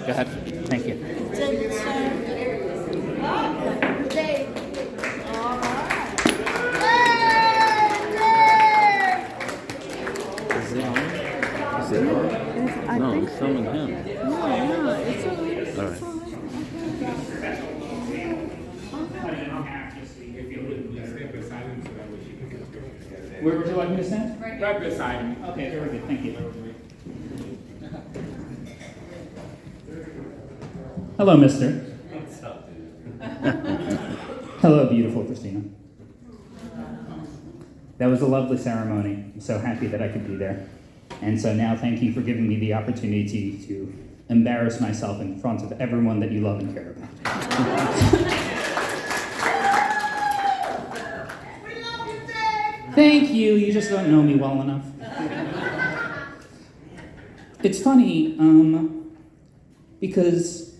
Go ahead. Thank you. Is it on? Is it on? No, I'm filming him. No, it's all All right. Where would you like me to stand? Right beside me. Okay, very good, thank you. Hello, mister. What's up, dude? Hello, beautiful Christina. That was a lovely ceremony. I'm so happy that I could be there. And so now thank you for giving me the opportunity to embarrass myself in front of everyone that you love and care about. Thank you, you just don't know me well enough. It's funny, because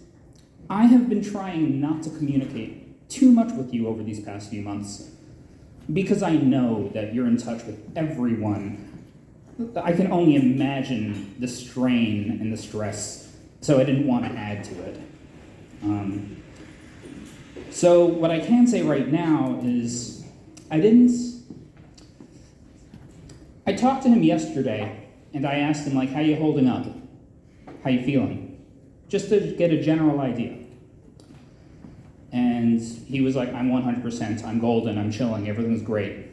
I have been trying not to communicate too much with you over these past few months, because I know that you're in touch with everyone. I can only imagine the strain and the stress, so I didn't want to add to it. So what I can say right now is I talked to him yesterday, and I asked him, like, how you holding up? How you feeling? Just to get a general idea. And he was like, I'm 100%, I'm golden, I'm chilling, everything's great.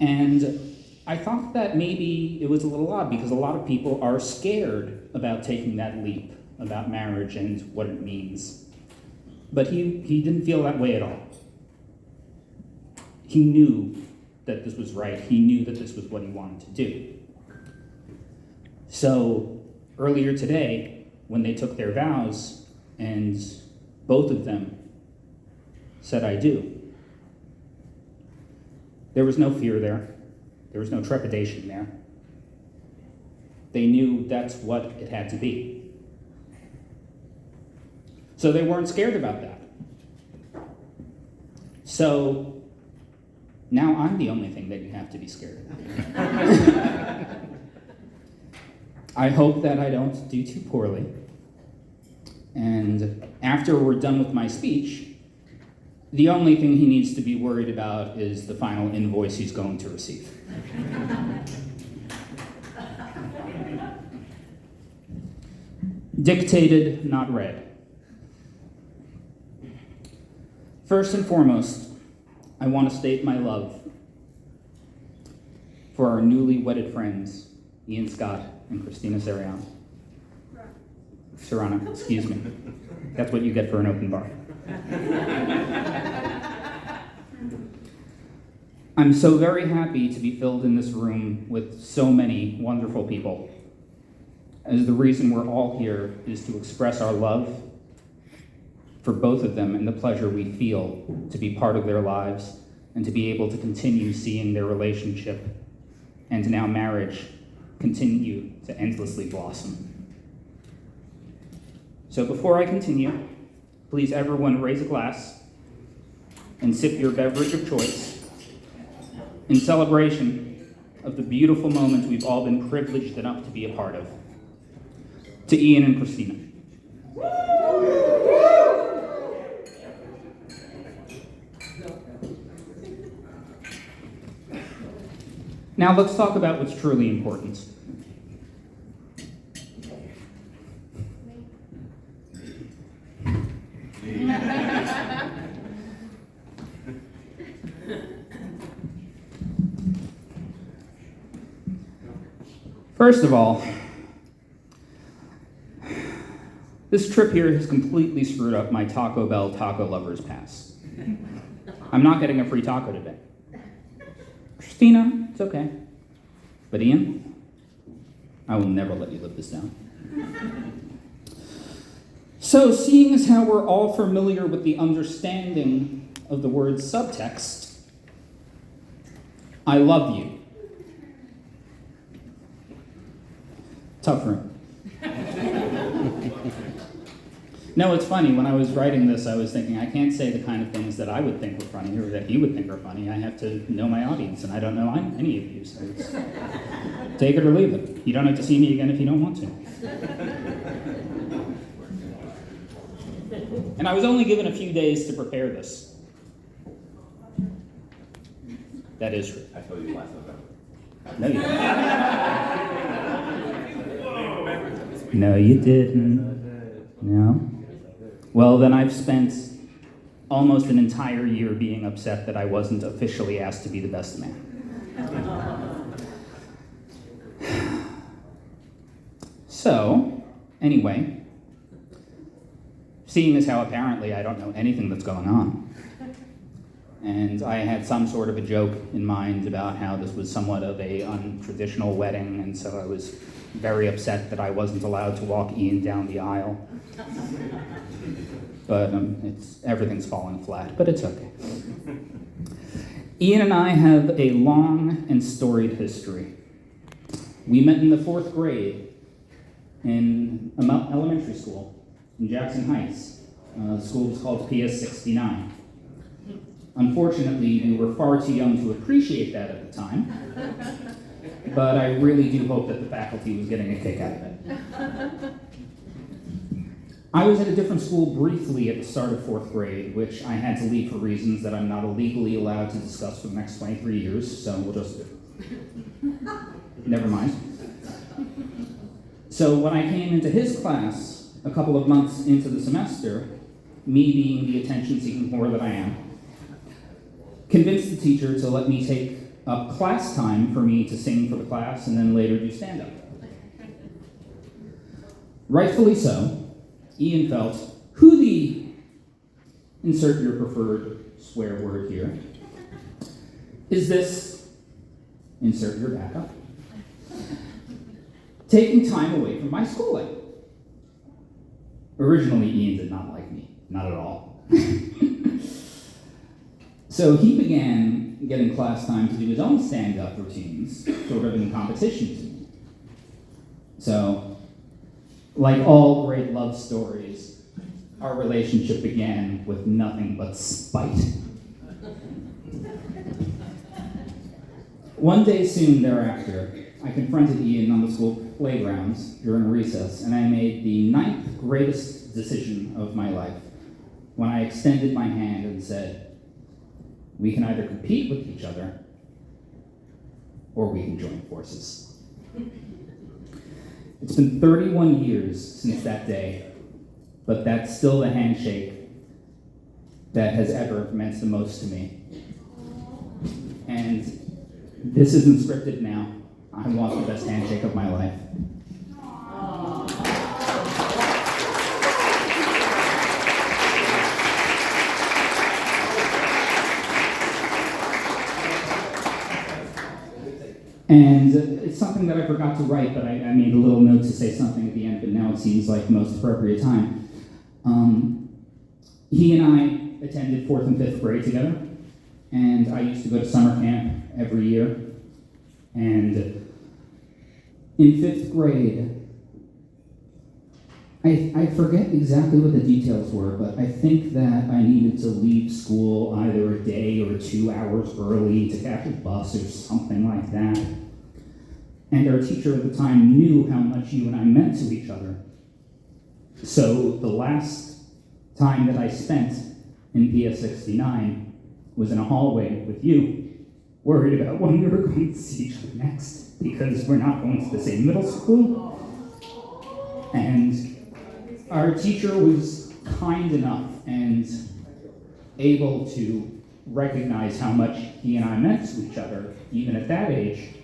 And I thought that maybe it was a little odd, because a lot of people are scared about taking that leap about marriage and what it means. But he didn't feel that way at all. He knew that this was right. He knew that this was what he wanted to do. So earlier today, when they took their vows, and both of them said, I do, there was no fear there. There was no trepidation there. They knew that's what it had to be. So they weren't scared about that. So now I'm the only thing that you have to be scared about. I hope that I don't do too poorly. And after we're done with my speech, the only thing he needs to be worried about is the final invoice he's going to receive. Dictated, not read. First and foremost, I want to state my love for our newly wedded friends, Ian Scott and Christina Serrano. Serrano, excuse me. That's what you get for an open bar. I'm so very happy to be filled in this room with so many wonderful people, as the reason we're all here is to express our love for both of them and the pleasure we feel to be part of their lives and to be able to continue seeing their relationship and now marriage continue to endlessly blossom. So before I continue, please everyone raise a glass and sip your beverage of choice in celebration of the beautiful moment we've all been privileged enough to be a part of. To Ian and Christina. Now let's talk about what's truly important. First of all, this trip here has completely screwed up my Taco Bell Taco Lovers Pass. I'm not getting a free taco today. Christina, it's okay. But Ian, I will never let you live this down. So, seeing as how we're all familiar with the understanding of the word subtext, I love you. Tough room. No, it's funny. When I was writing this, I was thinking, I can't say the kind of things that I would think were funny or that he would think are funny. I have to know my audience, and I don't know any of you, so it's take it or leave it. You don't have to see me again if you don't want to. And I was only given a few days to prepare this. That is true. I told you last November. No, you didn't. No, you didn't. No. Well, then I've spent almost an entire year being upset that I wasn't officially asked to be the best man. So, anyway, seeing as how apparently I don't know anything that's going on, and I had some sort of a joke in mind about how this was somewhat of a untraditional wedding, and so I was very upset that I wasn't allowed to walk Ian down the aisle. But everything's falling flat, but it's okay. Ian and I have a long and storied history. We met in the 4th grade in a elementary school in Jackson Heights. The school was called PS 69. Unfortunately, we were far too young to appreciate that at the time, but I really do hope that the faculty was getting a kick out of it. I was at a different school briefly at the start of 4th grade, which I had to leave for reasons that I'm not legally allowed to discuss for the next 23 years, so we'll just never mind. So when I came into his class a couple of months into the semester, me being the attention-seeking whore that I am, convinced the teacher to let me take up class time for me to sing for the class and then later do stand-up. Rightfully so, Ian felt, who the, insert your preferred swear word here, is this, insert your backup, taking time away from my schooling. Originally, Ian did not like me, not at all. So he began getting class time to do his own stand-up routines, sort of in competition to me. So, like all great love stories, our relationship began with nothing but spite. One day soon thereafter, I confronted Ian on the school playgrounds during recess, and I made the 9th greatest decision of my life when I extended my hand and said, we can either compete with each other, or we can join forces. It's been 31 years since that day, but that's still the handshake that has ever meant the most to me. And this isn't scripted now. I want the best handshake of my life. And it's something that I forgot to write, but I made a little note to say something at the end, but now it seems like the most appropriate time. He and I attended 4th and 5th grade together, and I used to go to summer camp every year. And in 5th grade, I forget exactly what the details were, but I think that I needed to leave school either a day or 2 hours early to catch a bus or something like that. And our teacher at the time knew how much you and I meant to each other. So the last time that I spent in PS 69 was in a hallway with you, worried about when we were going to see each other next, because we're not going to the same middle school. And our teacher was kind enough and able to recognize how much he and I meant to each other, even at that age,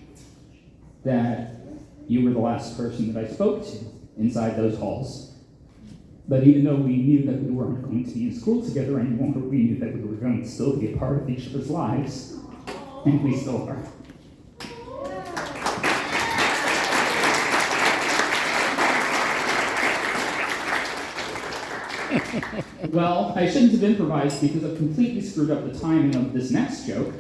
that you were the last person that I spoke to inside those halls. But even though we knew that we weren't going to be in school together anymore, we knew that we were going to still be a part of each other's lives, and we still are. Well, I shouldn't have improvised because I've completely screwed up the timing of this next joke,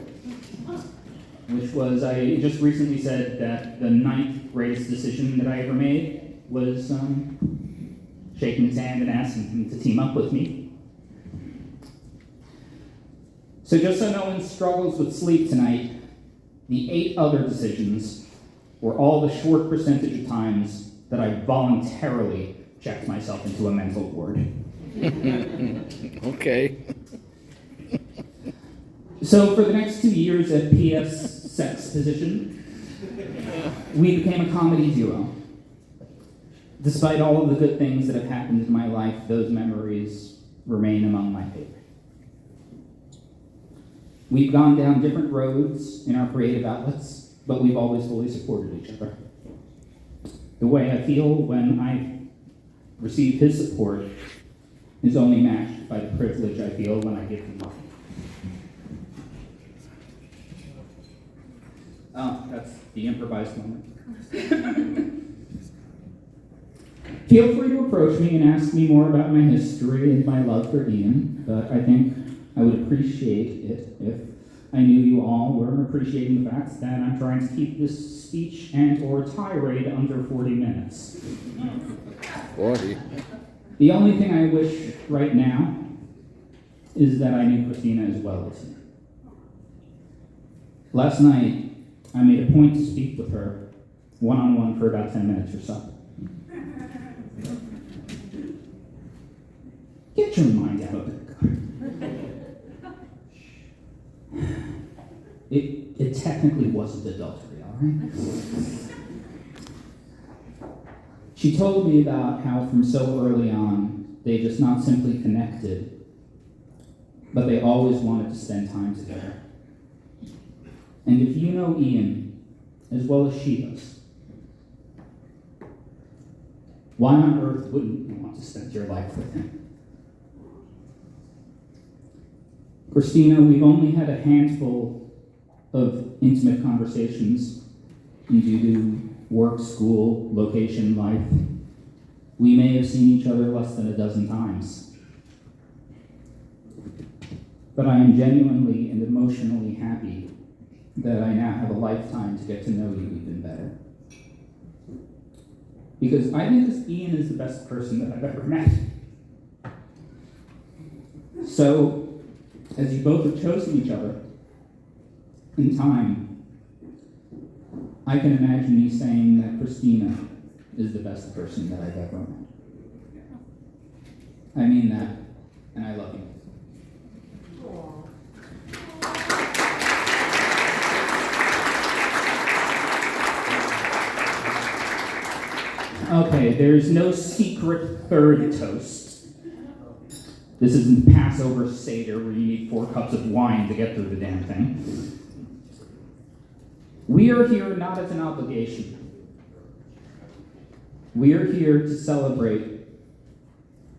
which was I just recently said that the 9th greatest decision that I ever made was shaking his hand and asking him to team up with me. So just so no one struggles with sleep tonight, the 8 other decisions were all the short percentage of times that I voluntarily checked myself into a mental ward. Okay. So for the next 2 years at PS Sex Position, we became a comedy duo. Despite all of the good things that have happened in my life, those memories remain among my favorite. We've gone down different roads in our creative outlets, but we've always fully supported each other. The way I feel when I receive his support is only matched by the privilege I feel when I give him mine. Oh, that's the improvised moment. Feel free to approach me and ask me more about my history and my love for Ian, but I think I would appreciate it if I knew you all were appreciating the fact that I'm trying to keep this speech and or tirade under 40 minutes. 40. The only thing I wish right now is that I knew Christina as well as you. Last night, I made a point to speak with her one-on-one for about 10 minutes or so. Get your mind out of it. It technically wasn't adultery, all right? She told me about how from so early on, they just not simply connected, but they always wanted to spend time together. And if you know Ian as well as she does, why on earth wouldn't you want to spend your life with him? Christina, we've only had a handful of intimate conversations due to work, school, location, life. We may have seen each other less than a dozen times. But I am genuinely and emotionally happy that I now have a lifetime to get to know you even better. Because I think this Ian is the best person that I've ever met. So, as you both have chosen each other, in time, I can imagine you saying that Christina is the best person that I've ever met. I mean that, and I love you. Okay, there's no secret third toast. This isn't Passover Seder where you need 4 cups of wine to get through the damn thing. We are here not as an obligation. We are here to celebrate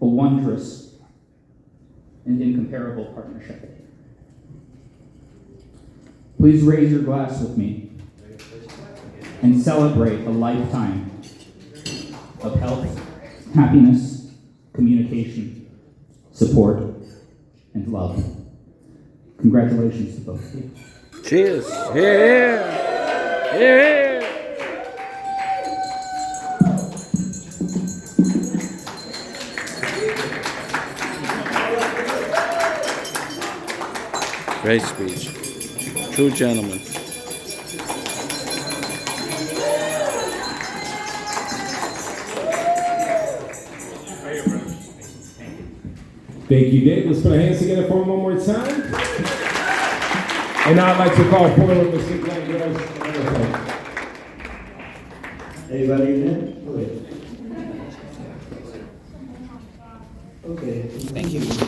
a wondrous and incomparable partnership. Please raise your glass with me and celebrate a lifetime of health, happiness, communication, support, and love. Congratulations to both of you. Cheers. Yeah. Yeah. Great speech. True gentleman. Thank you, Dave. Let's put our hands together for him one more time. And now I'd like to call forward Mr. Glenn Gross. Everybody in there? Okay. Okay. Thank you.